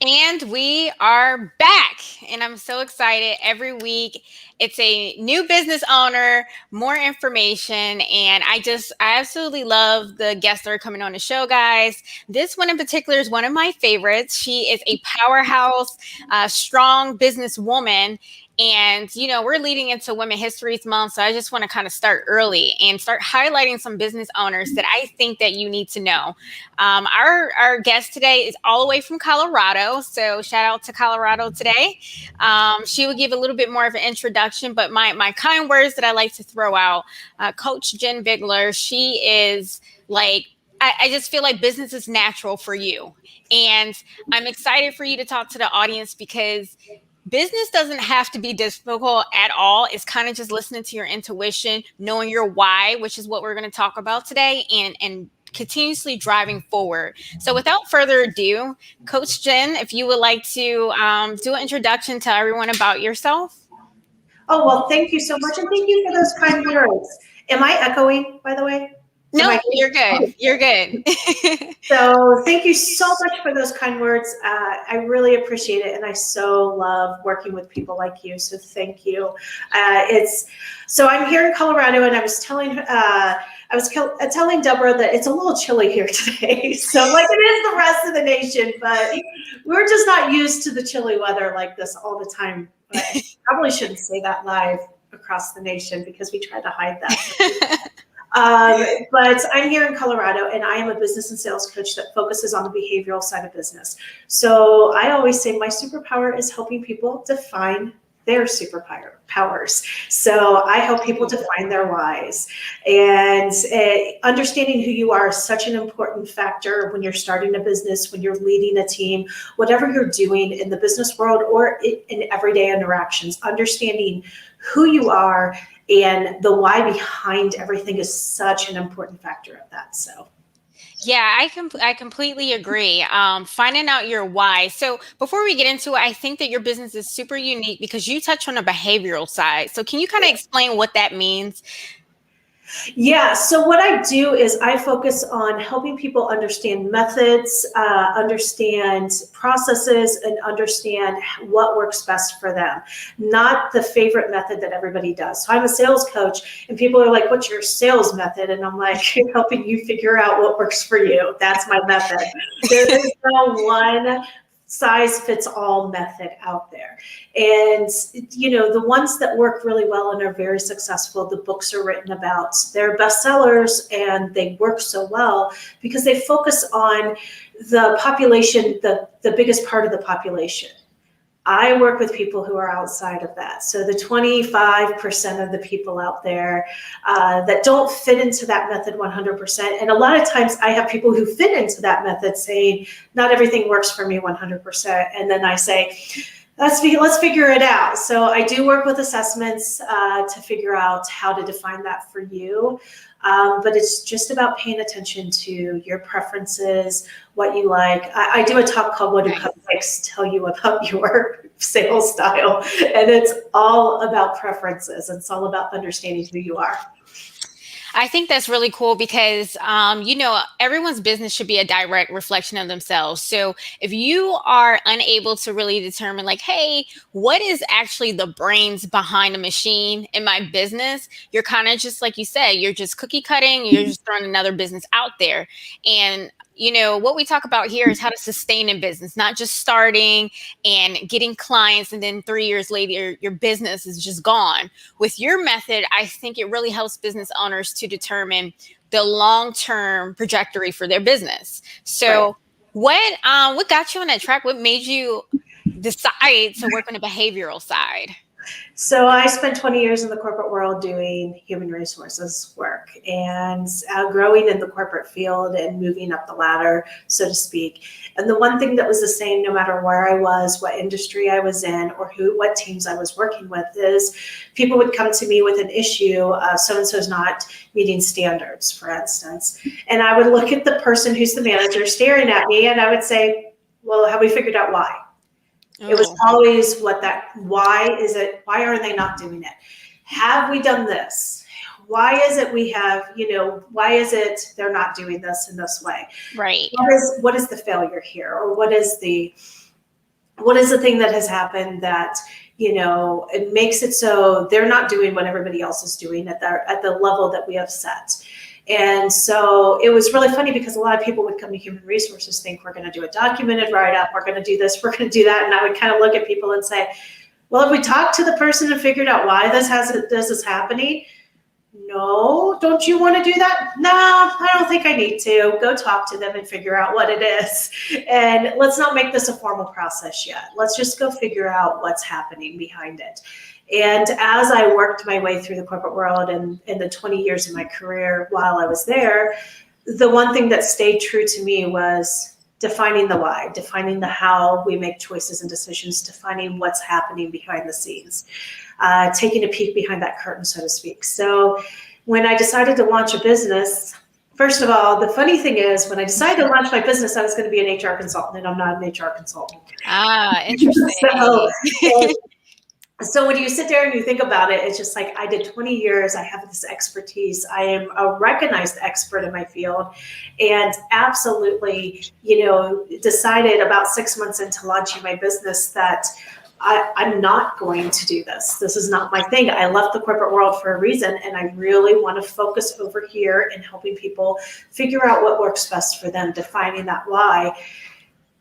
And we are back, and I'm so excited. Every week, it's a new business owner, more information, and I absolutely love the guests that are coming on the show, guys. This one in particular is one of my favorites. She is a powerhouse, strong businesswoman. And, we're leading into Women History Month. So I just want to kind of start early and start highlighting some business owners that I think that you need to know. Our guest today is all the way from Colorado. So shout out to Colorado today. She will give a little bit more of an introduction, but my kind words that I like to throw out, Coach Jen Bilger, she is like, I just feel like business is natural for you. And I'm excited for you to talk to the audience because business doesn't have to be difficult at all. It's kind of just listening to your intuition, knowing your why, which is what we're going to talk about today, and continuously driving forward. So without further ado, Coach Jen, if you would like to do an introduction, tell everyone about yourself. Oh, well, thank you so much. And thank you for those kind words. Am I echoing, by the way? No, you're good. You're good. So thank you so much for those kind words. I really appreciate it. And I so love working with people like you. So thank you. So I'm here in Colorado, and I was telling Deborah that it's a little chilly here today. So like it is the rest of the nation, but we're just not used to the chilly weather like this all the time. But I probably shouldn't say that live across the nation because we try to hide that. But I'm here in Colorado, and I am a business and sales coach that focuses on the behavioral side of business. So I always say my superpower is helping people define their superpowers. So I help people define their whys, and understanding who you are is such an important factor when you're starting a business, when you're leading a team, whatever you're doing in the business world or in everyday interactions. Understanding who you are and the why behind everything is such an important factor of that. So. Yeah, I completely agree. Finding out your why. So before we get into it, I think that your business is super unique because you touch on the behavioral side. So can you kind of explain what that means? Yeah, so what I do is I focus on helping people understand methods, understand processes, and understand what works best for them, not the favorite method that everybody does. So I'm a sales coach, and people are like, what's your sales method? And I'm like, helping you figure out what works for you. That's my method. There is no one size fits all method out there. And, the ones that work really well and are very successful, the books are written about, they're bestsellers, and they work so well because they focus on the population, the biggest part of the population. I work with people who are outside of that. So the 25% of the people out there that don't fit into that method 100%. And a lot of times I have people who fit into that method saying, not everything works for me 100%. And then I say, let's figure it out. So I do work with assessments to figure out how to define that for you. But it's just about paying attention to your preferences, what you like. I do a talk called What Do Cupcakes Tell You About Your Sales Style? And it's all about preferences. It's all about understanding who you are. I think that's really cool because, everyone's business should be a direct reflection of themselves. So if you are unable to really determine like, hey, what is actually the brains behind the machine in my business? You're kind of just, like you said, you're just cookie cutting. You're just throwing another business out there. And what we talk about here is how to sustain a business, not just starting and getting clients. And then 3 years later, your business is just gone. With your method, I think it really helps business owners to determine the long-term trajectory for their business. So what got you on that track? What made you decide to work on the behavioral side? So I spent 20 years in the corporate world doing human resources work and growing in the corporate field and moving up the ladder, so to speak. And the one thing that was the same no matter where I was, what industry I was in, or what teams I was working with is people would come to me with an issue, so-and-so's not meeting standards, for instance. And I would look at the person who's the manager staring at me and I would say, well, have we figured out why? It was always why are they not doing it? Have we done this? Why is it why is it they're not doing this in this way? Right. What is the failure here? Or what is the what is the thing that has happened that, it makes it so they're not doing what everybody else is doing at the level that we have set. And so it was really funny because a lot of people would come to human resources, think we're going to do a documented write-up, we're going to do this, we're going to do that. And I would kind of look at people and say, well, if we talked to the person and figured out why this is happening, no, don't you want to do that? No, I don't think I need to. Go talk to them and figure out what it is. And let's not make this a formal process yet. Let's just go figure out what's happening behind it. And as I worked my way through the corporate world and in the 20 years of my career while I was there, the one thing that stayed true to me was defining the why, defining the how we make choices and decisions, defining what's happening behind the scenes, taking a peek behind that curtain, so to speak. So when I decided to launch a business, first of all, the funny thing is when I decided to launch my business, I was going to be an HR consultant, and I'm not an HR consultant. Interesting. So when you sit there and you think about it, it's just like I did 20 years. I have this expertise. I am a recognized expert in my field, and absolutely, decided about 6 months into launching my business that I'm not going to do this. This is not my thing. I left the corporate world for a reason, and I really want to focus over here in helping people figure out what works best for them, defining that why.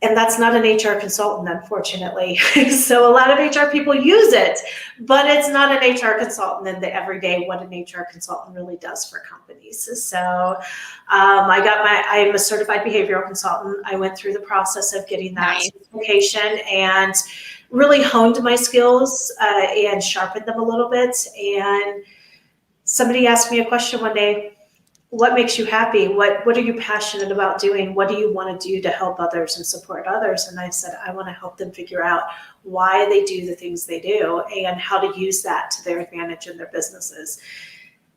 And that's not an HR consultant, unfortunately. So a lot of HR people use it, but it's not an HR consultant in the everyday what an HR consultant really does for companies. So I am a certified behavioral consultant. I went through the process of getting that certification and really honed my skills and sharpened them a little bit. And somebody asked me a question one day, what makes you happy? What are you passionate about doing? What do you want to do to help others and support others? And I said, I want to help them figure out why they do the things they do and how to use that to their advantage in their businesses.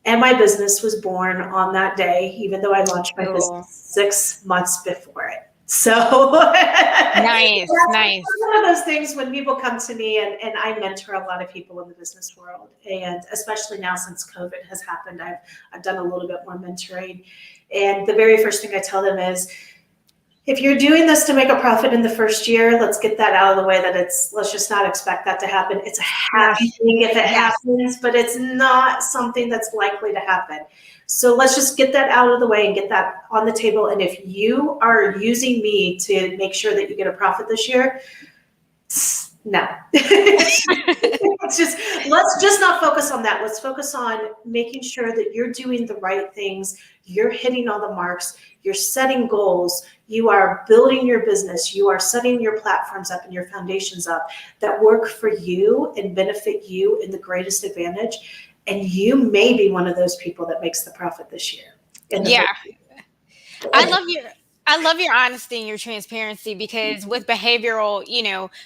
And my business was born on that day, even though I launched my business 6 months before it. So nice. One of those things when people come to me, and I mentor a lot of people in the business world, and especially now since COVID has happened, I've done a little bit more mentoring. And the very first thing I tell them is, if you're doing this to make a profit in the first year, let's get that out of the way. Let's just not expect that to happen. It's a happy thing if it happens, but it's not something that's likely to happen. So let's just get that out of the way and get that on the table. And if you are using me to make sure that you get a profit this year, no. let's just not focus on that. Let's focus on making sure that you're doing the right things. You're hitting all the marks. You're setting goals. You are building your business. You are setting your platforms up and your foundations up that work for you and benefit you in the greatest advantage. And you may be one of those people that makes the profit this year. Yeah. I love your honesty and your transparency, because with behavioral,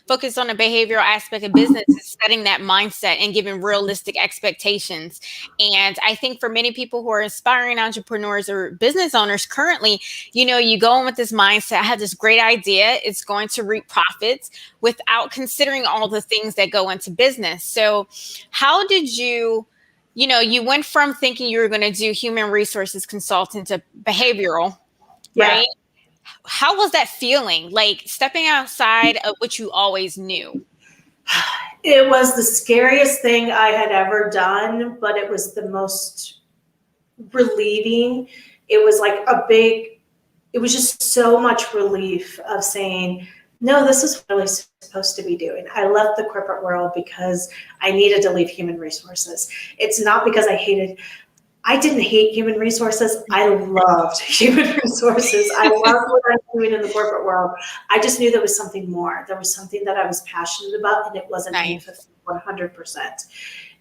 focus on the behavioral aspect of business is setting that mindset and giving realistic expectations. And I think for many people who are aspiring entrepreneurs or business owners currently, you go in with this mindset, I have this great idea, it's going to reap profits, without considering all the things that go into business. So how did you went from thinking you were going to do human resources consultant to behavioral, right? How was that feeling, like stepping outside of what you always knew? It was the scariest thing I had ever done, but it was the most relieving. It was like it was just so much relief of saying, no, this is what I was supposed to be doing. I left the corporate world because I needed to leave human resources. It's not because I didn't hate human resources. I loved human resources. I loved what I was doing in the corporate world. I just knew there was something more. There was something that I was passionate about, and it wasn't 100%.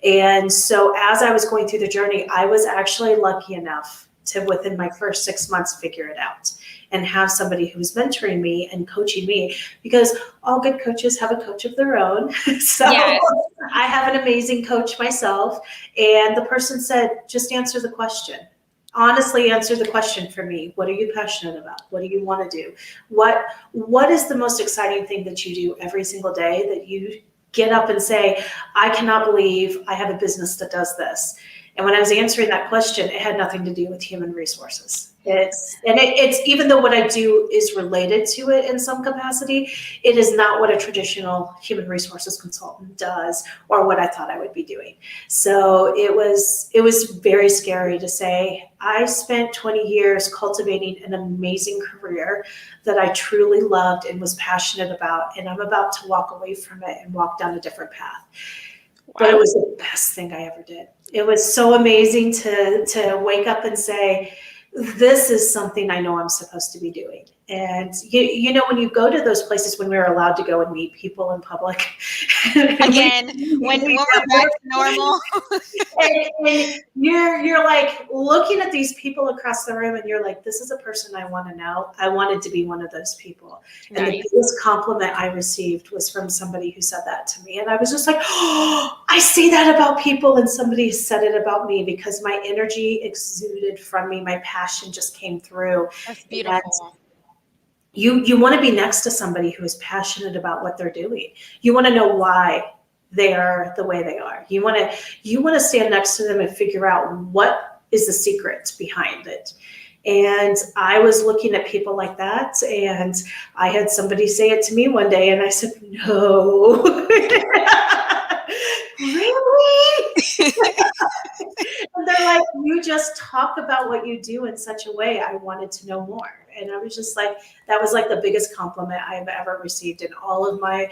And so as I was going through the journey, I was actually lucky enough to, within my first 6 months, figure it out and have somebody who was mentoring me and coaching me, because all good coaches have a coach of their own. So I have an amazing coach myself. And the person said, just answer the question. Honestly, answer the question for me. What are you passionate about? What do you want to do? What is the most exciting thing that you do every single day that you get up and say, I cannot believe I have a business that does this? And when I was answering that question, it had nothing to do with human resources. It's even though what I do is related to it in some capacity, it is not what a traditional human resources consultant does or what I thought I would be doing. So it was very scary to say I spent 20 years cultivating an amazing career that I truly loved and was passionate about, and I'm about to walk away from it and walk down a different path. Wow. But it was the best thing I ever did. It was so amazing to wake up and say, this is something I know I'm supposed to be doing. And you know, when you go to those places, when we're allowed to go and meet people in public, again, when we're back to normal, and you're like looking at these people across the room, and you're like, this is a person I want to know. I wanted to be one of those people. And the biggest compliment I received was from somebody who said that to me, and I was just like, oh, I say that about people, and somebody said it about me, because my energy exuded from me, my passion just came through. That's beautiful. You want to be next to somebody who is passionate about what they're doing. You want to know why they are the way they are. You want to stand next to them and figure out what is the secret behind it. And I was looking at people like that, and I had somebody say it to me one day, and I said, no. Really? And they're like, you just talk about what you do in such a way. I wanted to know more. And I was just like, that was like the biggest compliment I've ever received in all of my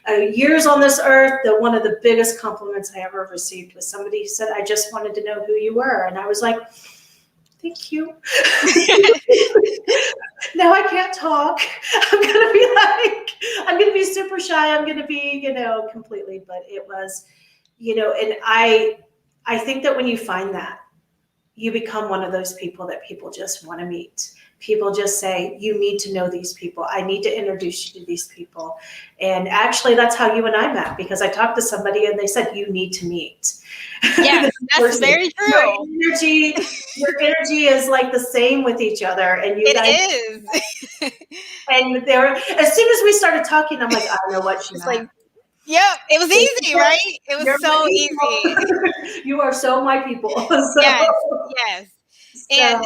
years on this earth. One of the biggest compliments I ever received was somebody who said, I just wanted to know who you were. And I was like, thank you. Now I can't talk. I'm going to be super shy. I'm going to be, completely, but it was, and I think that when you find that, you become one of those people that people just want to meet. People just say, you need to know these people. I need to introduce you to these people. And actually, that's how you and I met, because I talked to somebody and they said, you need to meet. Yeah, that's very true. Your energy is like the same with each other. And you guys is. And as soon as we started talking, I'm like, I know what she meant. Like, yep, it was easy, right? It was so easy. You are so my people. So, yes. So, and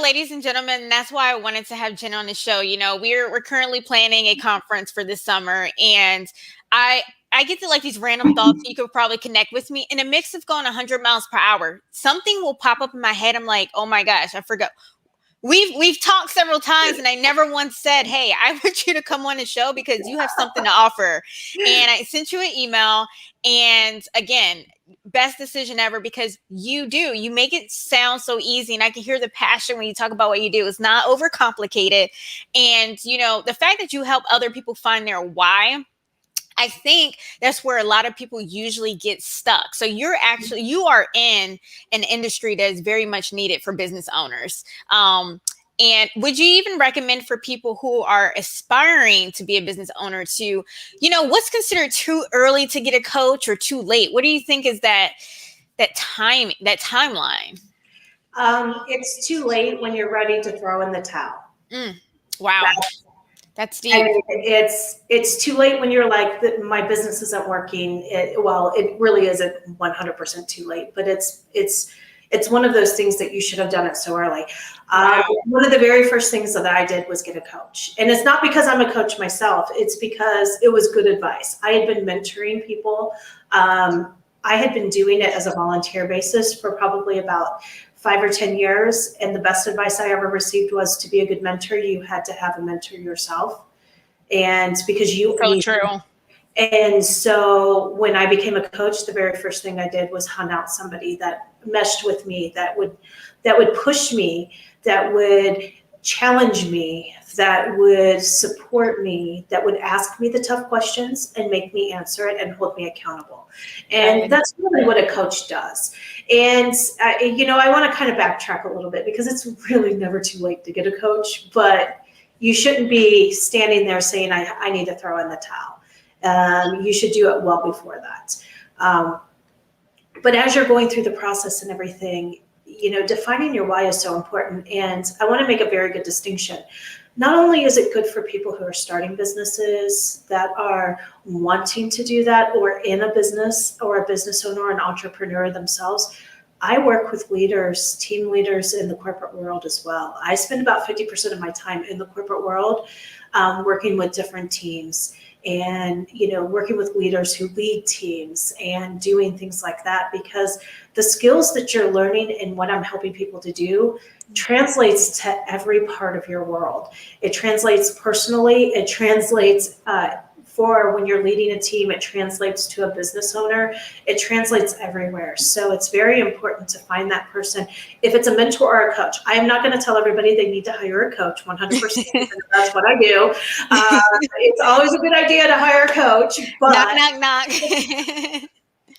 ladies and gentlemen, that's why I wanted to have Jen on the show. We're currently planning a conference for this summer, and I get to like these random thoughts. You could probably connect with me in a mix of going 100 miles per hour. Something will pop up in my head. I'm like, oh my gosh, I forgot. We've talked several times, and I never once said, hey, I want you to come on the show because you have something to offer. And I sent you an email, and again, best decision ever, because you make it sound so easy, and I can hear the passion when you talk about what you do. It's not overcomplicated. And, the fact that you help other people find their why, I think that's where a lot of people usually get stuck. So you are in an industry that is very much needed for business owners. And would you even recommend for people who are aspiring to be a business owner to, what's considered too early to get a coach or too late? What do you think is that timeline? It's too late when you're ready to throw in the towel. Wow. That's deep. I mean, it's too late when you're like, my business isn't working. It really isn't 100% too late, but it's one of those things that you should have done it so early. Wow. One of the very first things that I did was get a coach. And it's not because I'm a coach myself. It's because it was good advice. I had been mentoring people. I had been doing it as a volunteer basis for probably about 5 or 10 years. And the best advice I ever received was, to be a good mentor, you had to have a mentor yourself. And because so true. And so when I became a coach, the very first thing I did was hunt out somebody that meshed with me, that would push me, that would challenge me, that would support me, that would ask me the tough questions and make me answer it and hold me accountable. And that's really what a coach does. And, I want to kind of backtrack a little bit, because it's really never too late to get a coach, but you shouldn't be standing there saying, I need to throw in the towel. You should do it well before that. But as you're going through the process and everything, defining your why is so important. And I want to make a very good distinction. Not only is it good for people who are starting businesses, that are wanting to do that, or in a business, or a business owner or an entrepreneur themselves, I work with leaders, team leaders in the corporate world as well. I spend about 50% of my time in the corporate world, working with different teams and, working with leaders who lead teams and doing things like that, because the skills that you're learning and what I'm helping people to do translates to every part of your world. It translates personally, it translates for when you're leading a team, it translates to a business owner, it translates everywhere. So it's very important to find that person. If it's a mentor or a coach, I am not going to tell everybody they need to hire a coach 100%. That's what I do. It's always a good idea to hire a coach, but knock, knock, knock.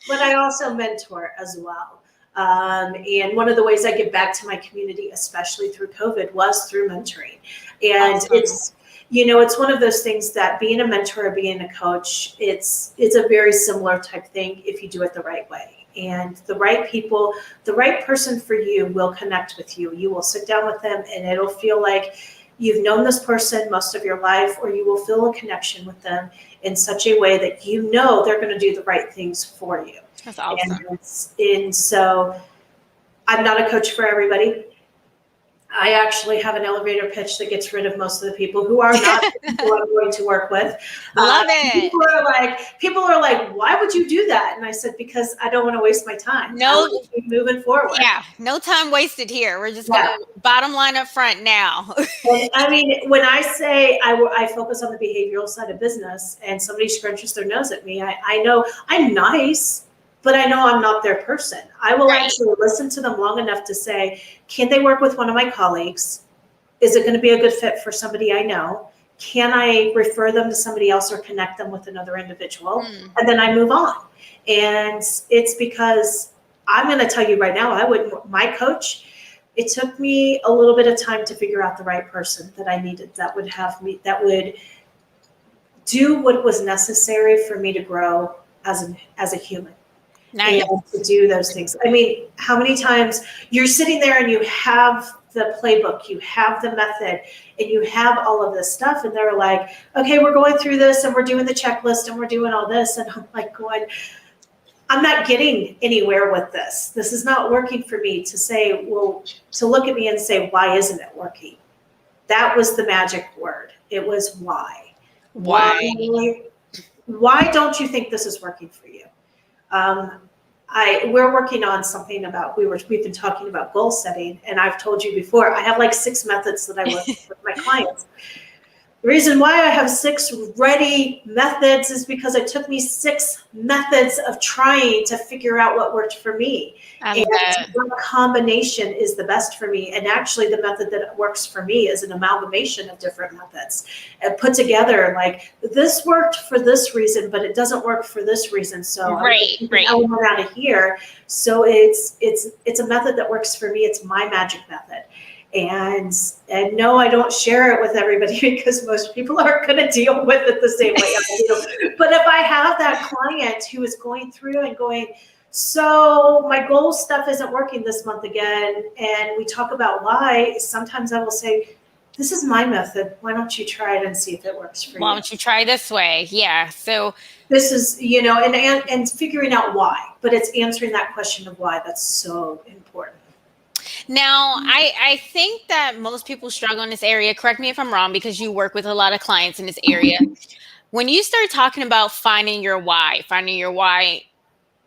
but I also mentor as well. And one of the ways I give back to my community, especially through COVID, was through mentoring. And Awesome. it's one of those things that being a mentor or being a coach, it's a very similar type thing if you do it the right way. And the right people, the right person for you will connect with you. You will sit down with them and it'll feel like you've known this person most of your life, or you will feel a connection with them in such a way that they're going to do the right things for you. That's awesome. And so I'm not a coach for everybody. I actually have an elevator pitch that gets rid of most of the people who are not the people I'm going to work with. Love it. People are like, why would you do that? And I said, because I don't want to waste my time. No, I want to keep moving forward. Yeah, no time wasted here. We're just going to bottom line up front now. And I mean, when I say I focus on the behavioral side of business and somebody scrunches their nose at me, I know I'm nice, but I know I'm not their person. I will actually listen to them long enough to say, can they work with one of my colleagues? Is it going to be a good fit for somebody I know? Can I refer them to somebody else or connect them with another individual? And then I move on. And it's because I'm going to tell you right now, my coach, it took me a little bit of time to figure out the right person that I needed that would do what was necessary for me to grow as a human. Nice. And to do those things. I mean, how many times you're sitting there and you have the playbook, you have the method, and you have all of this stuff, and they're like, okay, we're going through this and we're doing the checklist and we're doing all this. And I'm like going, I'm not getting anywhere with this. This is not working for me to look at me and say, why isn't it working? That was the magic word. It was why. Why don't you think this is working for you? We're working on something about, we've been talking about goal setting, and I've told you before, I have like 6 methods that I work with my clients. The reason why I have 6 ready methods is because it took me 6 methods of trying to figure out what worked for me. And what combination is the best for me. And actually the method that works for me is an amalgamation of different methods and put together, like, this worked for this reason, but it doesn't work for this reason. So I'm element out of here. So it's a method that works for me. It's my magic method. And no, I don't share it with everybody because most people aren't going to deal with it the same way I do. But if I have that client who is going through and going, so my goal stuff isn't working this month again, and we talk about why, sometimes I will say, this is my method. Why don't you try it and see if it works for you? Why don't you try this way? Yeah. So this is, and figuring out why, but it's answering that question of why. That's so important. Now, I think that most people struggle in this area. Correct me if I'm wrong, because you work with a lot of clients in this area. When you start talking about finding your why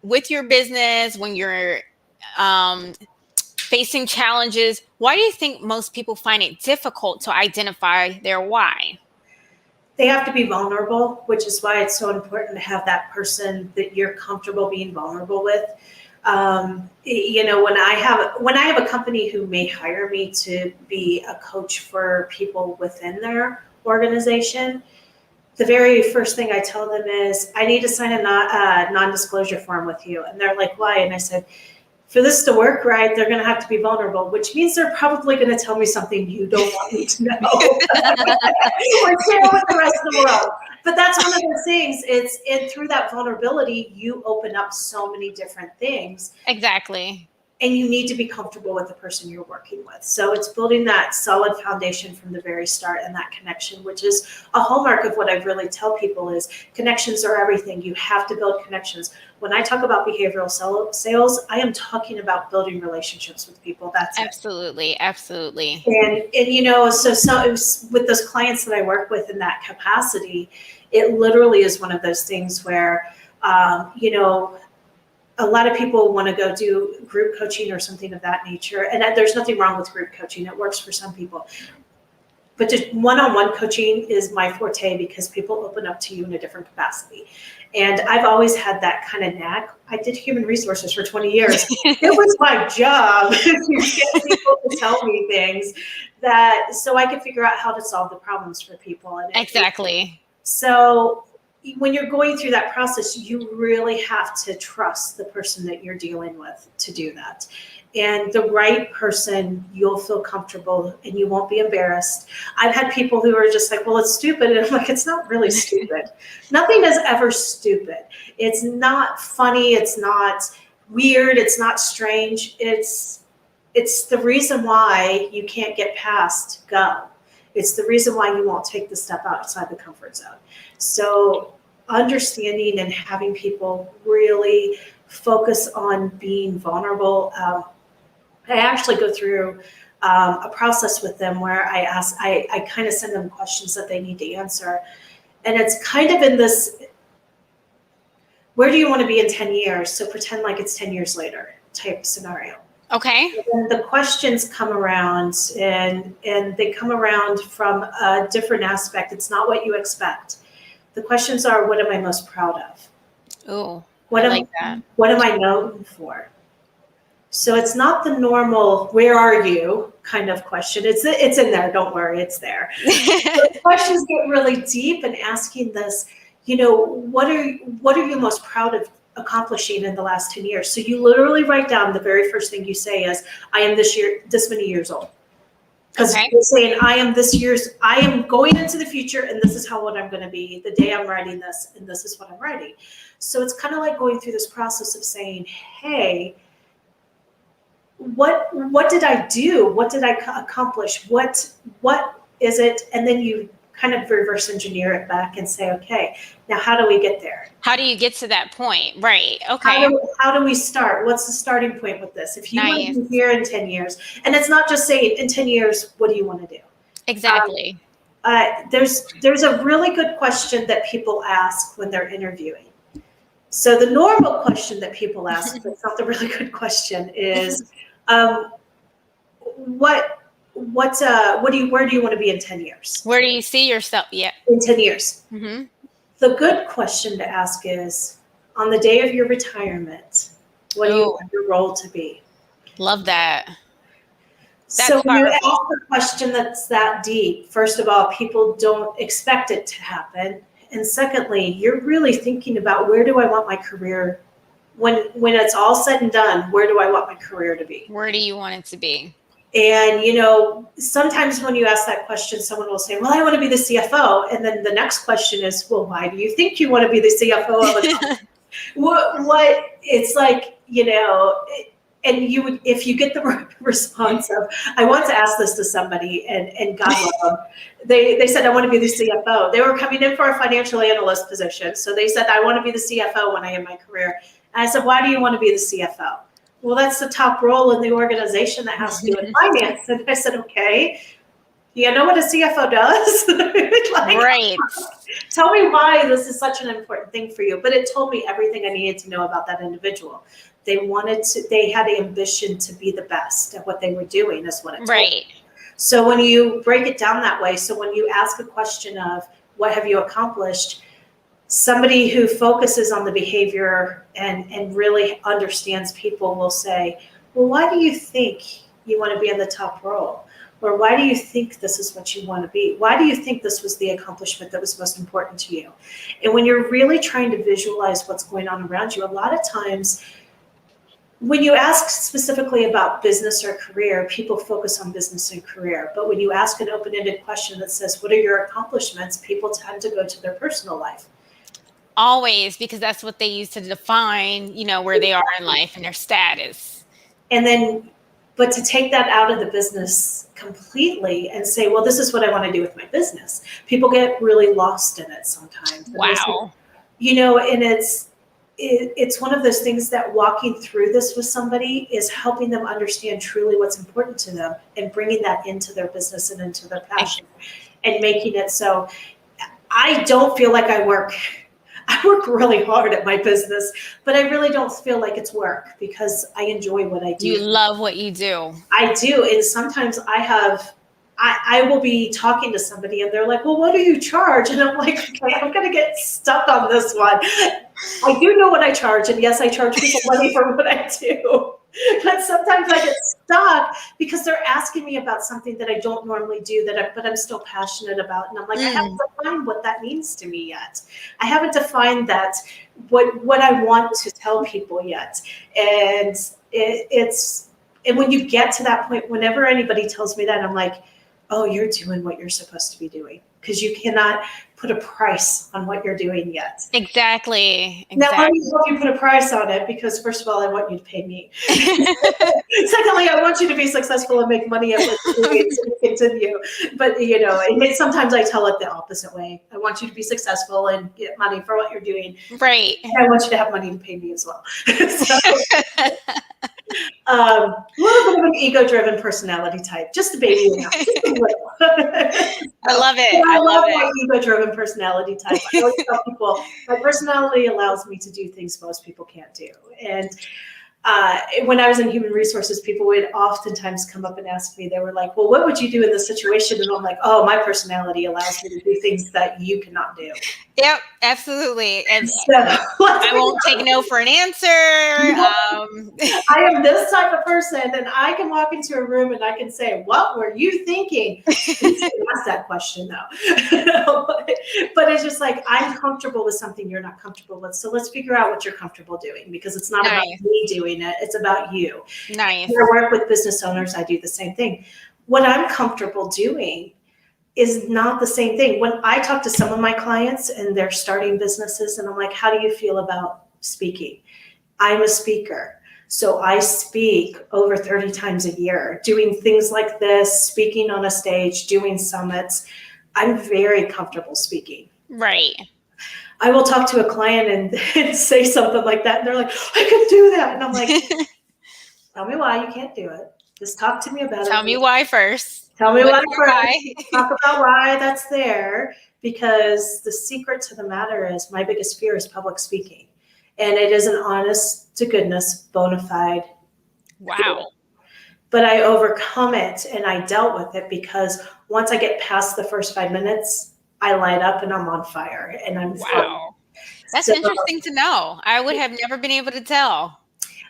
with your business, when you're facing challenges, why do you think most people find it difficult to identify their why? They have to be vulnerable, which is why it's so important to have that person that you're comfortable being vulnerable with. When I have a company who may hire me to be a coach for people within their organization, the very first thing I tell them is, I need to sign a non-disclosure form with you. And they're like, why? And I said, for this to work right, they're going to have to be vulnerable, which means they're probably going to tell me something you don't want me to know or share with the rest of the world. But that's one of those things. Through that vulnerability, you open up so many different things. Exactly. and you need to be comfortable with the person you're working with. So it's building that solid foundation from the very start and that connection, which is a hallmark of what I really tell people is connections are everything. You have to build connections. When I talk about behavioral sales, I am talking about building relationships with people. That's it. Absolutely. Absolutely. And you know, so it was, with those clients that I work with in that capacity, it literally is one of those things where, you know, a lot of people want to go do group coaching or something of that nature. And there's nothing wrong with group coaching. It works for some people. But just one-on-one coaching is my forte because people open up to you in a different capacity. And I've always had that kind of knack. I did human resources for 20 years. It was my job to get people to tell me things that so I could figure out how to solve the problems for people. And Exactly. so when you're going through that process, you really have to trust the person that you're dealing with to do that. And the right person, you'll feel comfortable and you won't be embarrassed. I've had people who are just like, well, it's stupid. And I'm like, it's not really stupid. Nothing is ever stupid. It's not funny. It's not weird. It's not strange. It's the reason why you can't get past go. It's the reason why you won't take the step outside the comfort zone. So understanding and having people really focus on being vulnerable. I actually go through a process with them where I kind of send them questions that they need to answer. And it's kind of in this, where do you want to be in 10 years? So pretend like it's 10 years later type scenario. Okay. And the questions come around and they come around from a different aspect. It's not what you expect. The questions are, what am I most proud of? Oh, What I am, like that. what am I known for? So it's not the normal, where are you kind of question. It's in there. Don't worry, it's there. But the questions get really deep and asking this, you know, what are you most proud of accomplishing in the last 10 years? So you literally write down the very first thing you say is, I am this many years old. Because you're saying, I am going into the future and this is how what I'm going to be the day I'm writing this and this is what I'm writing. So it's kind of like going through this process of saying, hey, what did I do? What did I accomplish? What is it? And then you kind of reverse engineer it back and say, okay, now how do we get there? How do you get to that point? Right. Okay. How do we start? What's the starting point with this? If you want Nice. to be here in 10 years, and it's not just saying in 10 years, what do you want to do? Exactly. There's a really good question that people ask when they're interviewing. So the normal question that people ask, but it's not the really good question, is where do you want to be in 10 years? Where do you see yourself? Yeah. In 10 years. Mm-hmm. The good question to ask is, on the day of your retirement, what do you want your role to be? Love that. So when you ask a question that's that deep, first of all, people don't expect it to happen. And secondly, you're really thinking about, where do I want my career, when it's all said and done, where do I want my career to be? Where do you want it to be? And, you know, sometimes when you ask that question, someone will say, well, I want to be the CFO. And then the next question is, well, why do you think you want to be the CFO of a company? what it's like, you know, and you would, if you get the response of, I want to ask this to somebody, and God love them, they said, I want to be the CFO. They were coming in for a financial analyst position. So they said, I want to be the CFO when I end my career. And I said, why do you want to be the CFO? Well, that's the top role in the organization that has to do with finance. And I said, okay, you know what a CFO does? Like, right. Tell me why this is such an important thing for you. But it told me everything I needed to know about that individual. They had ambition to be the best at what they were doing, is what it told me. So when you break it down that way, so when you ask a question of, what have you accomplished? Somebody who focuses on the behavior and really understands people will say, well, why do you think you want to be in the top role? Or why do you think this is what you want to be? Why do you think this was the accomplishment that was most important to you? And when you're really trying to visualize what's going on around you, a lot of times when you ask specifically about business or career, people focus on business and career. But when you ask an open-ended question that says, what are your accomplishments? People tend to go to their personal life. Always, because that's what they use to define, you know, where they are in life and their status. And then, but to take that out of the business completely and say, well, this is what I want to do with my business. People get really lost in it sometimes. And they say, Wow. and it's one of those things that walking through this with somebody is helping them understand truly what's important to them and bringing that into their business and into their passion and making it so. I don't feel like I work really hard at my business, but I really don't feel like it's work because I enjoy what I do. You love what you do. I do. And sometimes I will be talking to somebody and they're like, well, what do you charge? And I'm like, okay, I'm going to get stuck on this one. I do know what I charge. And yes, I charge people money for what I do. But sometimes I get stuck because they're asking me about something that I don't normally do but I'm still passionate about. And I'm like, I haven't defined what that means to me yet. I haven't defined that, what I want to tell people yet. And and when you get to that point, whenever anybody tells me that, I'm like, oh, you're doing what you're supposed to be doing, because you cannot put a price on what you're doing yet. Exactly. Now, let me help you put a price on it, because first of all, I want you to pay me. Secondly, I want you to be successful and make money at what you're doing so you continue. But, sometimes I tell it the opposite way. I want you to be successful and get money for what you're doing. Right. And I want you to have money to pay me as well. A little bit of an ego-driven personality type, just a baby. I love it. I love my ego-driven personality type. I always tell people my personality allows me to do things most people can't do. And when I was in human resources, people would oftentimes come up and ask me, they were like, well, what would you do in this situation? And I'm like, oh, my personality allows me to do things that you cannot do. Yep, absolutely. And so, I won't take no for an answer. I am this type of person, and I can walk into a room and I can say, what were you thinking? Ask that question though. But it's just like, I'm comfortable with something you're not comfortable with. So let's figure out what you're comfortable doing, because it's not about me doing it. It's about you. Nice. When I work with business owners, I do the same thing. What I'm comfortable doing is not the same thing. When I talk to some of my clients and they're starting businesses, and I'm like, how do you feel about speaking? I'm a speaker. So I speak over 30 times a year, doing things like this, speaking on a stage, doing summits. I'm very comfortable speaking. Right. I will talk to a client and say something like that, and they're like, I could do that. And I'm like, tell me why you can't do it. Just talk to me about it. Tell me why first. Tell me why first. Talk about why that's there, because the secret to the matter is my biggest fear is public speaking. And it is an honest to goodness, bona fide. Wow. But I overcome it and I dealt with it, because once I get past the first 5 minutes, I light up and I'm on fire and I'm fun. That's interesting to know. I would have never been able to tell.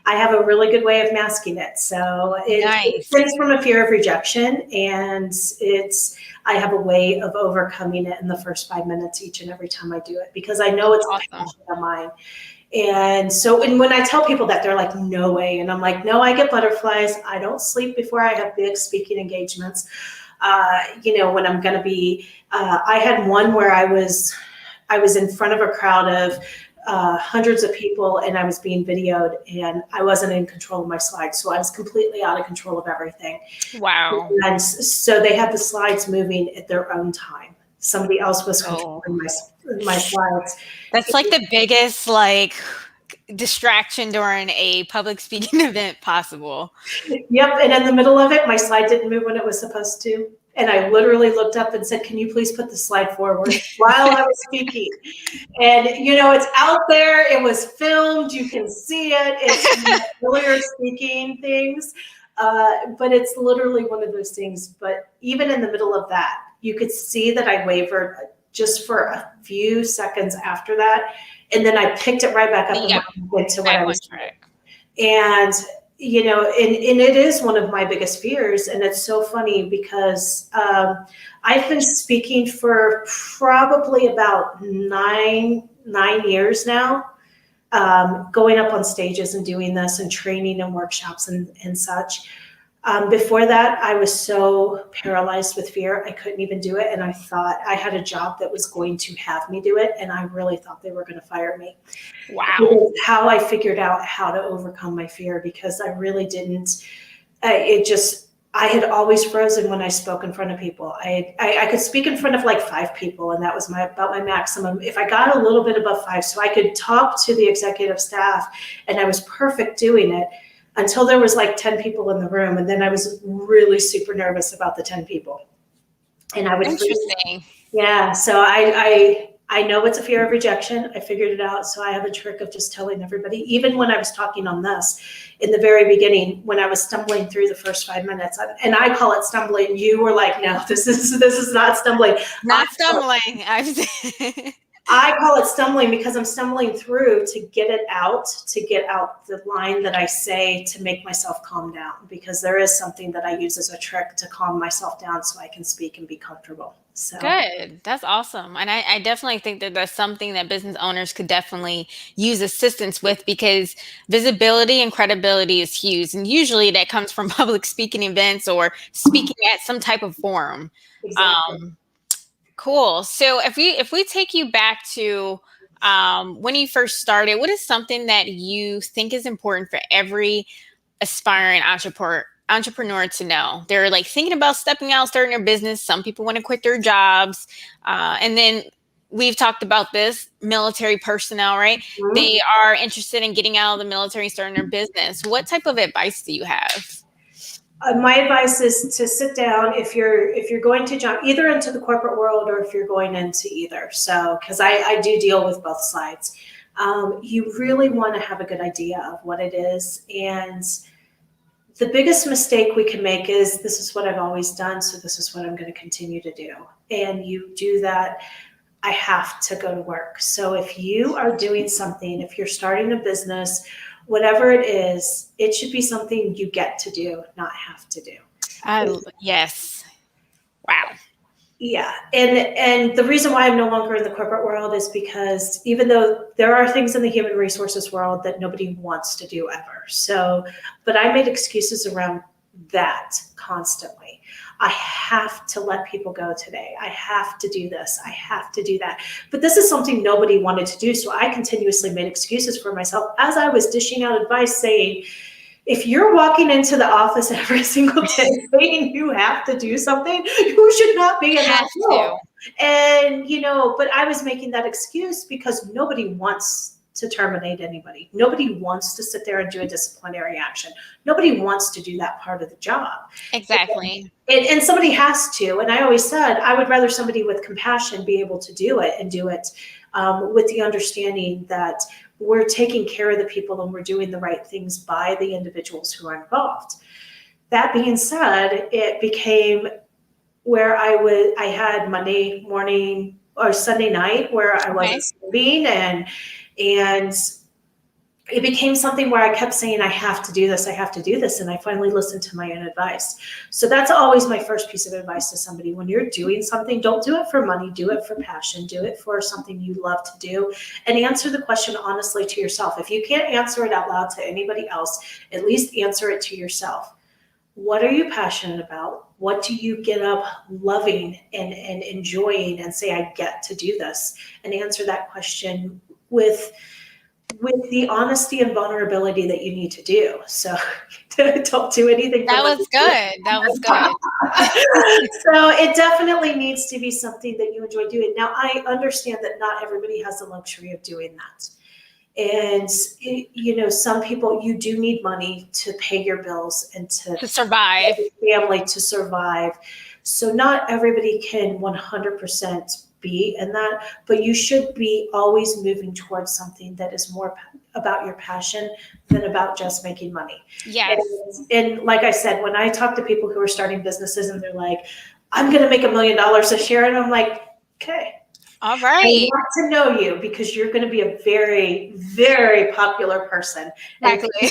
I have a really good way of masking it. So it stems from a fear of rejection, and I have a way of overcoming it in the first 5 minutes each and every time I do it, because I know it's a passion of mine. And so, and when I tell people that, they're like, no way. And I'm like, no, I get butterflies. I don't sleep before I have big speaking engagements. When I'm going to be, I had one where I was in front of a crowd of hundreds of people, and I was being videoed, and I wasn't in control of my slides. So I was completely out of control of everything. Wow. And so they had the slides moving at their own time. Somebody else was controlling my slides. That's like the biggest distraction during a public speaking event possible. Yep. And in the middle of it, my slide didn't move when it was supposed to. And I literally looked up and said, can you please put the slide forward, while I was speaking? And, it's out there. It was filmed. You can see it. It's familiar speaking things. But it's literally one of those things. But even in the middle of that, you could see that I wavered just for a few seconds after that. And then I picked it right back up and went to what I was doing. And, and it is one of my biggest fears. And it's so funny because I've been speaking for probably about nine years now, going up on stages and doing this and training and workshops and such. Before that, I was so paralyzed with fear, I couldn't even do it. And I thought I had a job that was going to have me do it. And I really thought they were going to fire me. Wow. How I figured out how to overcome my fear, because I really didn't, it just, I had always frozen when I spoke in front of people. I could speak in front of like 5 people, and that was about my maximum. If I got a little bit above 5, so I could talk to the executive staff, and I was perfect doing it until there was like 10 people in the room, and then I was really super nervous about the 10 people, and I would freeze. Interesting. Yeah, so I know it's a fear of rejection. I figured it out. So I have a trick of just telling everybody, even when I was talking on this in the very beginning, when I was stumbling through the first 5 minutes, and I call it stumbling. You were like, no, this is not stumbling. Not stumbling. I call it stumbling because I'm stumbling through to get out the line that I say to make myself calm down, because there is something that I use as a trick to calm myself down so I can speak and be comfortable. So Good. That's awesome. And I definitely think that that's something that business owners could definitely use assistance with, because visibility and credibility is huge. And usually that comes from public speaking events or speaking at some type of forum. exactly. Cool. So if we take you back to when you first started, what is something that you think is important for every aspiring entrepreneur to know? They're like thinking about stepping out, starting their business. Some people want to quit their jobs, and then we've talked about this military personnel, right? Mhm. They are interested in getting out of the military, starting their business. What type of advice do you have? My advice is to sit down if you're going to jump either into the corporate world or if you're going into either. So, because I do deal with both sides, you really want to have a good idea of what it is. And the biggest mistake we can make is, this is what I've always done, so this is what I'm going to continue to do. And you do that, I have to go to work. So if you are doing something, if you're starting a business, whatever it is, it should be something you get to do, not have to do. Yes. Wow. Yeah, and the reason why I'm no longer in the corporate world is because even though there are things in the human resources world that nobody wants to do ever, so, but I made excuses around that constantly. I have to let people go today. I have to do this. I have to do that. But this is something nobody wanted to do, so I continuously made excuses for myself as I was dishing out advice saying, if you're walking into the office every single day saying you have to do something, you should not be in that Has role. to. And, but I was making that excuse because nobody wants to terminate anybody. Nobody wants to sit there and do a disciplinary action. Nobody wants to do that part of the job. Exactly. And somebody has to. And I always said, I would rather somebody with compassion be able to do it and do it with the understanding that we're taking care of the people and we're doing the right things by the individuals who are involved. That being said, it became where I had Monday morning or Sunday night where I wasn't sleeping, and it became something where I kept saying, I have to do this, I have to do this. And I finally listened to my own advice. So that's always my first piece of advice to somebody. When you're doing something, don't do it for money, do it for passion, do it for something you love to do, and answer the question honestly to yourself. If you can't answer it out loud to anybody else, at least answer it to yourself. What are you passionate about? What do you get up loving and enjoying and say, I get to do this? And answer that question with the honesty and vulnerability that you need to do. So don't do anything. That was good. That was good. So it definitely needs to be something that you enjoy doing. Now, I understand that not everybody has the luxury of doing that. And, some people, you do need money to pay your bills and To survive. family to survive. So not everybody can 100% be in that, but you should be always moving towards something that is more about your passion than about just making money. Yes. And like I said, when I talk to people who are starting businesses and they're like, I'm going to make $1 million this year. And I'm like, okay. All right. I want to know you because you're going to be a very, very popular person. Exactly.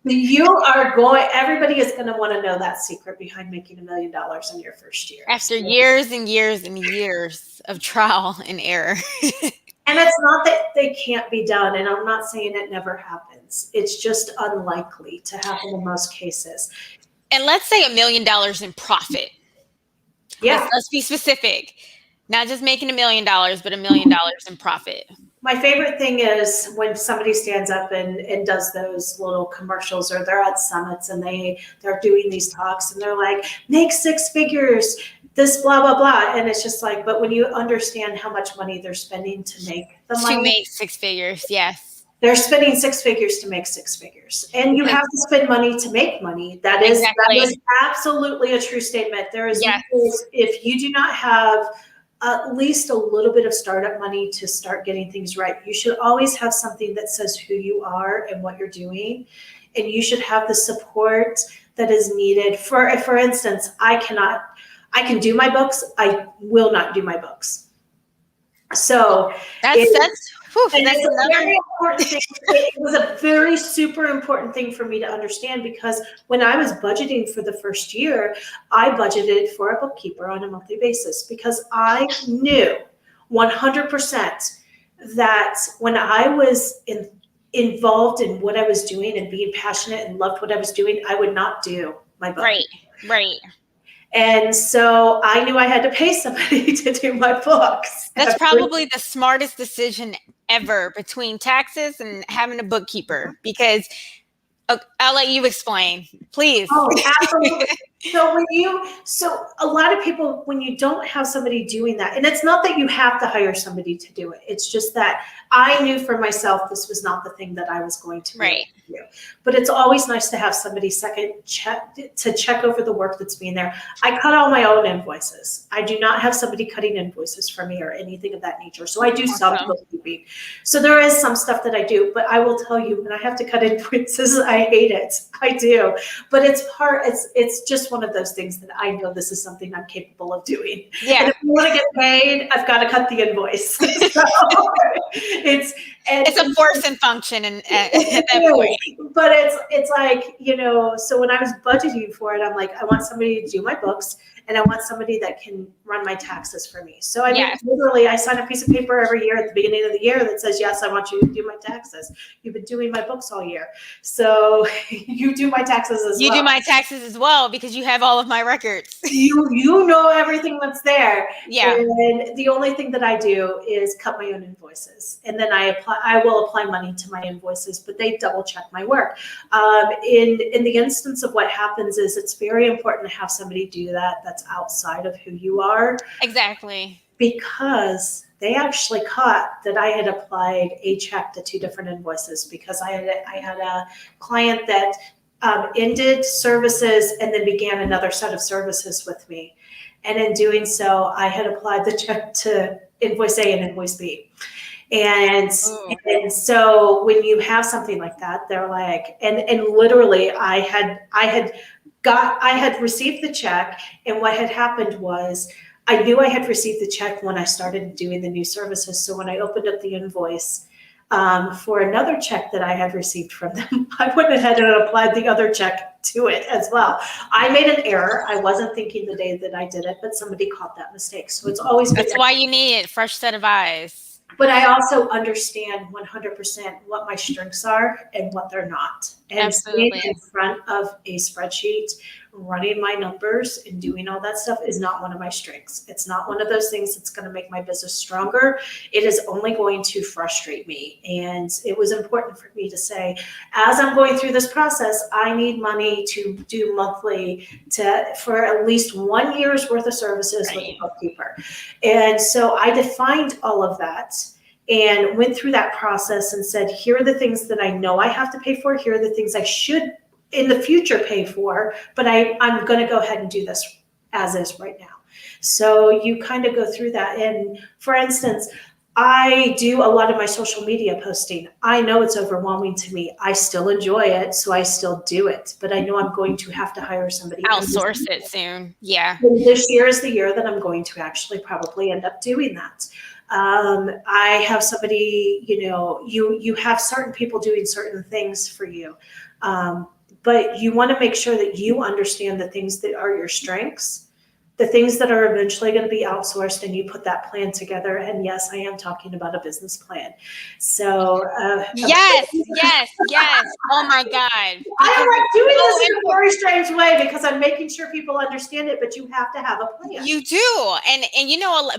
Everybody is going to want to know that secret behind making $1 million in your first year. After years and years and years of trial and error. And it's not that they can't be done, and I'm not saying it never happens. It's just unlikely to happen in most cases. And let's say $1 million in profit. Yeah. Let's be specific. Not just making $1 million, but $1 million in profit. My favorite thing is when somebody stands up and does those little commercials, or they're at summits and they're doing these talks and they're like, make 6 figures, this blah, blah, blah. And it's just like, but when you understand how much money they're spending to make the To money, make 6 figures, yes. they're spending 6 figures to make 6 figures. And you have to spend money to make money. That is absolutely a true statement. There is, yes. If you do not have at least a little bit of startup money to start getting things right, you should always have something that says who you are and what you're doing. And you should have the support that is needed. For instance, I can do my books. I will not do my books. So that's another very important thing. It was a very super important thing for me to understand, because when I was budgeting for the first year, I budgeted for a bookkeeper on a monthly basis, because I knew 100% that when I was involved in what I was doing and being passionate and loved what I was doing, I would not do my book. Right. And so I knew I had to pay somebody to do my books. That's probably the smartest decision ever, between taxes and having a bookkeeper, because I'll let you explain, please. Oh, absolutely. So a lot of people, when you don't have somebody doing that, and it's not that you have to hire somebody to do it, it's just that I knew for myself this was not the thing that I was going to do. But it's always nice to have somebody check over the work that's being there. I cut all my own invoices. I do not have somebody cutting invoices for me or anything of that nature. So I do some bookkeeping. So there is some stuff that I do, but I will tell you, when I have to cut invoices, I hate it. I do. But it's just one of those things that I know this is something I'm capable of doing. Yeah. And if I want to get paid, I've got to cut the invoice. So it's a force and function, and at that point. But it's like, so when I was budgeting for it, I'm like, I want somebody to do my books, and I want somebody that can run my taxes for me. So literally, I sign a piece of paper every year at the beginning of the year that says, yes, I want you to do my taxes. You've been doing my books all year, so you do my taxes as well. You do my taxes as well, because you have all of my records. You know everything that's there. Yeah. And the only thing that I do is cut my own invoices, and then I will apply money to my invoices, but they double check my work. In the instance of what happens is, it's very important to have somebody do that that's outside of who you are. Exactly. Because they actually caught that I had applied a check to 2 different invoices, because I had a client that ended services and then began another set of services with me. And in doing so, I had applied the check to invoice A and invoice B. And so when you have something like that, they're like, and literally I had received the check, and what had happened was, I knew I had received the check when I started doing the new services. So when I opened up the invoice for another check that I had received from them, I went ahead and applied the other check to it as well. I made an error. I wasn't thinking the day that I did it, but somebody caught that mistake. So it's always that's why you need a fresh set of eyes. But I also understand 100% what my strengths are and what they're not. And being in front of a spreadsheet, running my numbers and doing all that stuff is not one of my strengths. It's not one of those things that's going to make my business stronger. It is only going to frustrate me. And it was important for me to say, as I'm going through this process, I need money to do monthly for at least 1 year's worth of services with a bookkeeper. And so I defined all of that and went through that process and said, here are the things that I know I have to pay for. Here are the things I should in the future pay for, but I'm going to go ahead and do this as is right now. So you kind of go through that. And for instance, I do a lot of my social media posting. I know it's overwhelming to me. I still enjoy it, so I still do it. But I know I'm going to have to hire somebody. Outsource it soon. Yeah. And this year is the year that I'm going to actually probably end up doing that. I have somebody, you have certain people doing certain things for you. But you want to make sure that you understand the things that are your strengths the things that are eventually going to be outsourced, and you put that plan together. And yes, I am talking about a business plan. So, Yes, yes, yes. Oh my God. I Because am like it's doing so this in a important. very strange way because I'm making sure people understand it, but you have to have a plan. You do. And you know,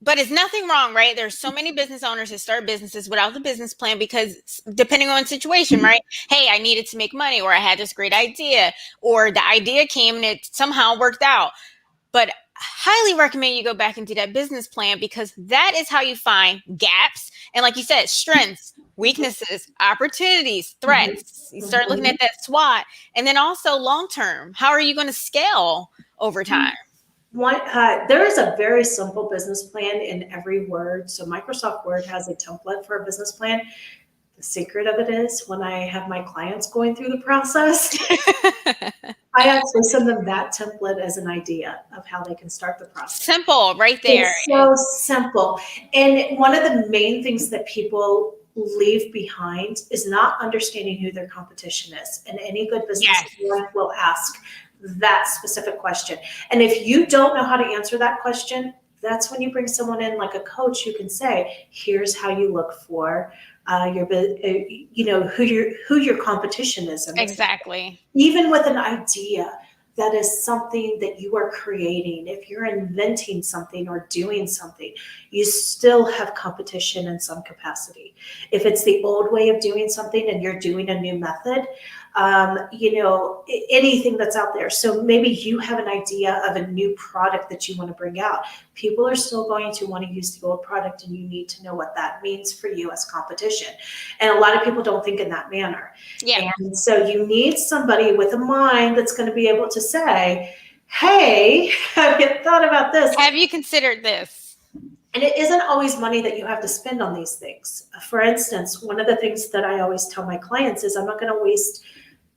but it's nothing wrong, right? There's so many business owners that start businesses without the business plan because depending on the situation, right? Hey, I needed to make money, or I had this great idea, or the idea came and it somehow worked out. But highly recommend you go back and do that business plan, because that is how you find gaps. And like you said, strengths, weaknesses, opportunities, Mhm. threats. You start looking at that SWOT. And then also long term, how are you going to scale over time? There is a very simple business plan in every Word. So Microsoft Word has a template for a business plan. The secret of it is when I have my clients going through the process, I actually send them that template as an idea of how they can start the process. Simple, right there. It's so simple. And one of the main things that people leave behind is not understanding who their competition is. And any good business Yes, owner will ask that specific question. And if you don't know how to answer that question, that's when you bring someone in like a coach who can say, here's how you look for who your competition is in this. exactly. Even with an idea that is something that you are creating, if you're inventing something or doing something, you still have competition in some capacity. If it's the old way of doing something and you're doing a new method, anything that's out there. So maybe you have an idea of a new product that you want to bring out. People are still going to want to use the old product, and you need to know what that means for you as competition. And a lot of people don't think in that manner. Yeah. And so you need somebody with a mind that's going to be able to say, hey, have you thought about this? Have you considered this? And it isn't always money that you have to spend on these things. For instance, one of the things that I always tell my clients is I'm not going to waste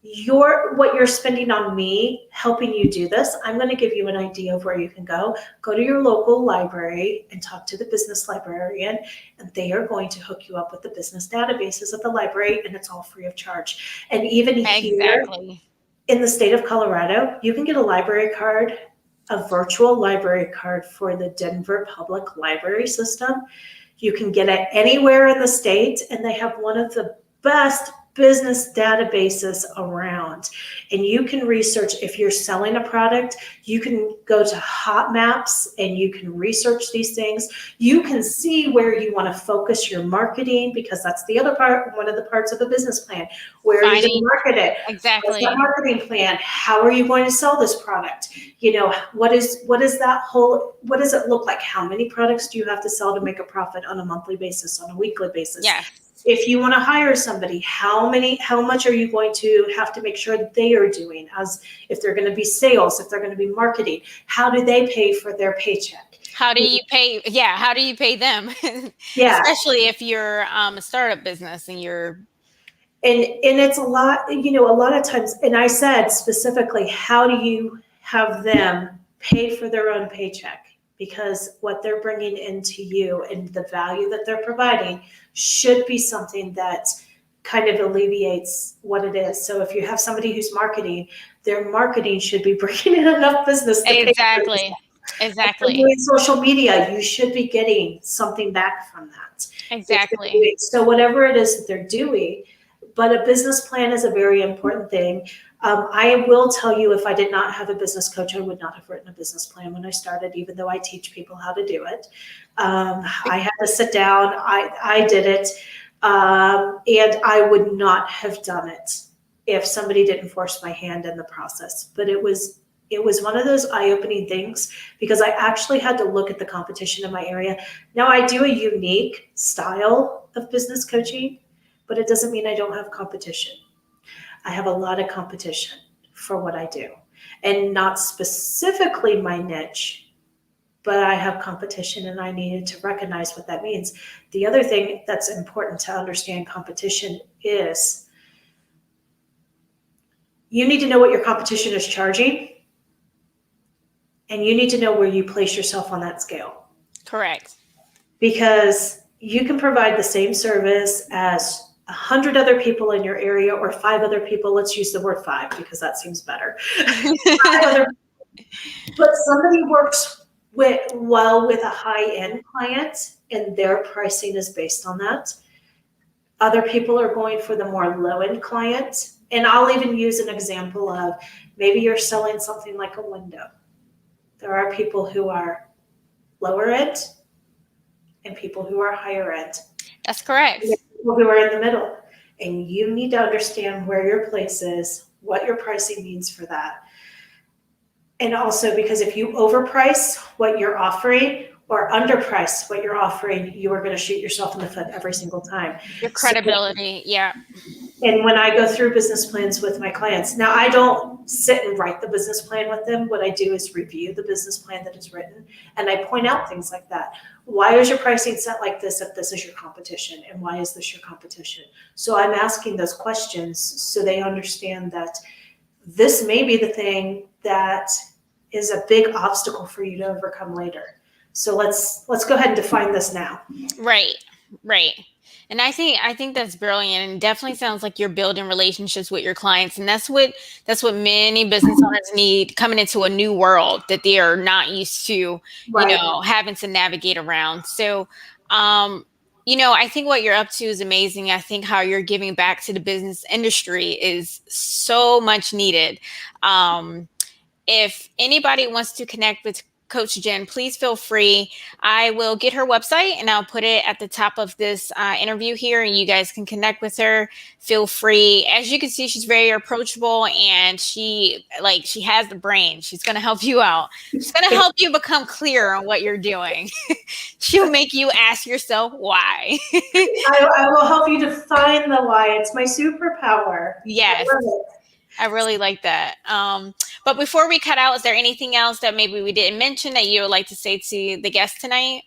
what you're spending on me helping you do this. I'm going to give you an idea of where you can go. Go to your local library and talk to the business librarian, and they are going to hook you up with the business databases at the library, and it's all free of charge. And even here Exactly. in the state of Colorado, you can get a library card, a virtual library card for the Denver Public Library System. You can get it anywhere in the state, and they have one of the best business databases around. And you can research if you're selling a product, you can go to hot maps and you can research these things. You can see where you want to focus your marketing, because that's the other part, one of the parts of a business plan. Where are you going to market it? What's that Exactly. marketing plan? How are you going to sell this product? What does it look like? How many products do you have to sell to make a profit on a monthly basis, on a weekly basis? Yes. If you want to hire somebody, how much are you going to have to make sure they are doing, as if they're going to be sales, if they're going to be marketing, how do they pay for their paycheck? How do you pay? Yeah. How do you pay them? Yeah. Especially if you're a startup business and you're. And it's a lot of times, and I said specifically, how do you have them pay for their own paycheck? Because what they're bringing into you and the value that they're providing should be something that kind of alleviates what it is. So if you have somebody who's marketing, their marketing should be bringing in enough business to pay for Exactly. themselves. Exactly. Doing social media, you should be getting something back from that. Exactly. So whatever it is that they're doing, but a business plan is a very important thing. I will tell you, if I did not have a business coach, I would not have written a business plan when I started, even though I teach people how to do it. I had to sit down, I did it, and I would not have done it if somebody didn't force my hand in the process. But it was one of those eye-opening things, because I actually had to look at the competition in my area. Now, I do a unique style of business coaching, but it doesn't mean I don't have competition. I have a lot of competition for what I do, and not specifically my niche, but I have competition, and I needed to recognize what that means. The other thing that's important to understand competition is you need to know what your competition is charging, and you need to know where you place yourself on that scale. Correct. Because you can provide the same service as 100 other people in your area, or 5 other people. Let's use the word 5 because that seems better. 5 other But somebody works with a high-end client and their pricing is based on that. Other people are going for the more low-end client. And I'll even use an example of maybe you're selling something like a window. There are people who are lower end and people who are higher end. That's correct. And people who are in the middle. And you need to understand where your place is, what your pricing means for that. And also because if you overprice what you're offering or underprice what you're offering, you are going to shoot yourself in the foot every single time. Your credibility, yeah. And when I go through business plans with my clients, now I don't sit and write the business plan with them. What I do is review the business plan that is written, and I point out things like that. Why is your pricing set like this if this is your competition? And why is this your competition? So I'm asking those questions so they understand that this may be the thing that is a big obstacle for you to overcome later. So let's go ahead and define this now. Right. And I think that's brilliant, and definitely sounds like you're building relationships with your clients, and that's what many business owners need coming into a new world that they are not used to, Right. having to navigate around. So, I think what you're up to is amazing. I think how you're giving back to the business industry is so much needed. If anybody wants to connect with Coach Jen, please feel free. I will get her website and I'll put it at the top of this interview here, and you guys can connect with her. Feel free. As you can see, she's very approachable, and she has the brain. She's going to help you out. She's going to help you become clear on what you're doing. She'll make you ask yourself why. I will help you define the why. It's my superpower. Yes. I really like that. But before we cut out, is there anything else that maybe we didn't mention that you would like to say to the guests tonight?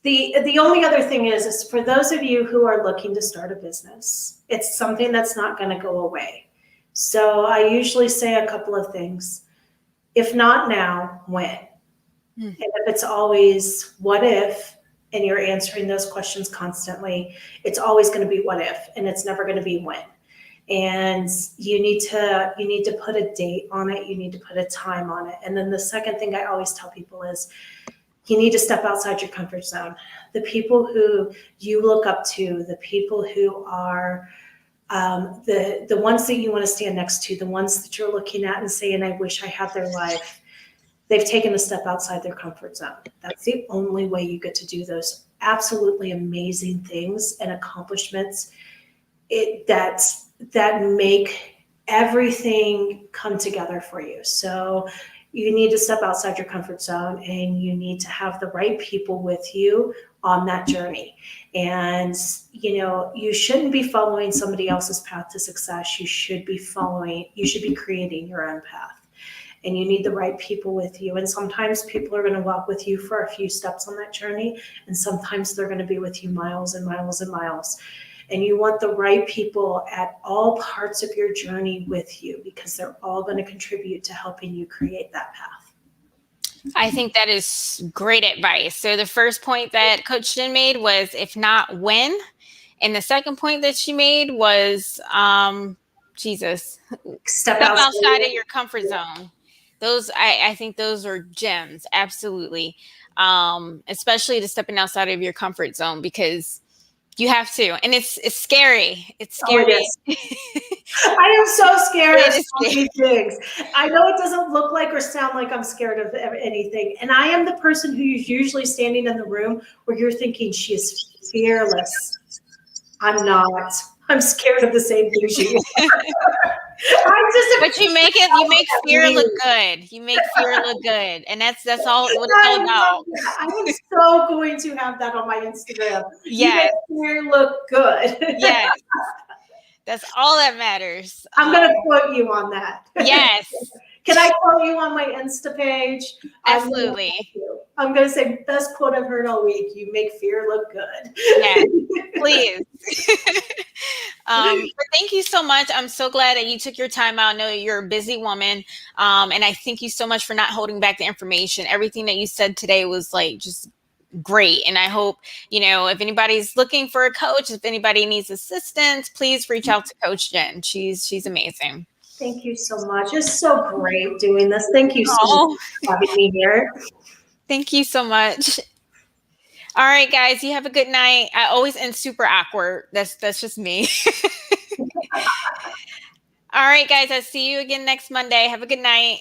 The only other thing is for those of you who are looking to start a business, it's something that's not going to go away. So I usually say a couple of things. If not now, when? And if it's always what if, and you're answering those questions constantly, it's always going to be what if, and it's never going to be when. And you need to put a date on it. You need to put a time on it. And then the second thing I always tell people is you need to step outside your comfort zone. The people who you look up to, the people who are the ones that you want to stand next to, the ones that you're looking at and saying, I wish I had their life, they've taken a step outside their comfort zone. That's the only way you get to do those absolutely amazing things and accomplishments that make everything come together for you. So you need to step outside your comfort zone, and you need to have the right people with you on that journey. And, you shouldn't be following somebody else's path to success. You should be creating your own path. And you need the right people with you. And sometimes people are going to walk with you for a few steps on that journey. And sometimes they're going to be with you miles and miles and miles. And you want the right people at all parts of your journey with you, because they're all going to contribute to helping you create that path. I think that is great advice. So the first point that Coach Jen made was, if not when. And the second point that she made was, step outside of your comfort zone. Those, I think those are gems. Absolutely. Especially the stepping outside of your comfort zone, because you have to, and it's scary. It's scary. Oh, I am so scared of so many things. I know it doesn't look like or sound like I'm scared of anything, and I am the person who's usually standing in the room where you're thinking she is fearless. I'm not. I'm scared of the same things you are. But you make fear look good. You make fear look good, and that's all what it's all about. I am so going to have that on my Instagram. Yes, you make fear look good. Yes, that's all that matters. I'm going to quote you on that. Yes. Can I quote you on my Insta page? Absolutely. I'm going to say best quote I've heard all week. You make fear look good. Yes, please. But thank you so much. I'm so glad that you took your time out. I know you're a busy woman. And I thank you so much for not holding back the information. Everything that you said today was just great. And I hope, if anybody's looking for a coach, if anybody needs assistance, please reach out to Coach Jen. She's amazing. Thank you so much. It's so great doing this. Thank you so much Oh, for having me here. thank you so much. All right, guys, you have a good night. I always end super awkward. That's just me. All right, guys, I'll see you again next Monday. Have a good night.